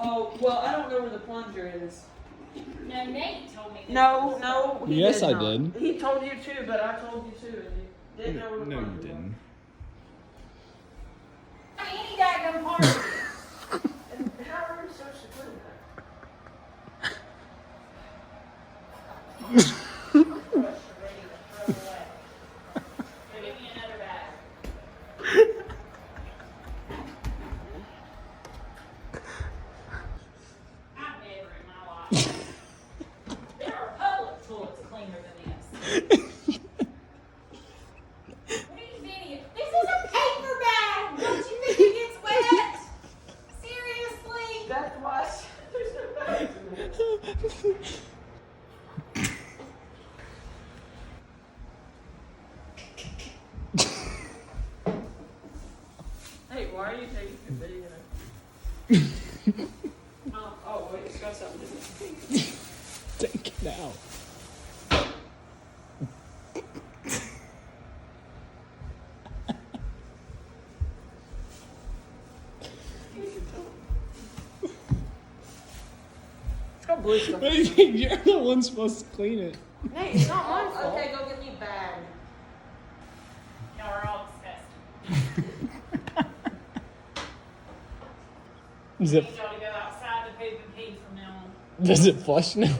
Oh, well, I don't know where the plunger is. No, Nate told me. No, he Yes, did I not. did. He told you too, but I told you too, and you didn't know where the No, plunger you was. didn't. Any daggone part of it. And how are you supposed to clean that? Brush ready to throw away. Give me another bag. I've never in my life. There are public toilets cleaner than this. What are you doing? This is a paper bag. Don't you think it gets wet? Seriously? That's why there's no bags in there. Hey, why are you taking a video? Oh, wait, it's got something to do. Take it out. It's got blue stuff. You're the one supposed to clean it. Hey, it's not my fault. Okay, go get me a bag. Y'all are all disgusting. Is I it? need y'all to go outside to poop and pee from now on. Does it flush now?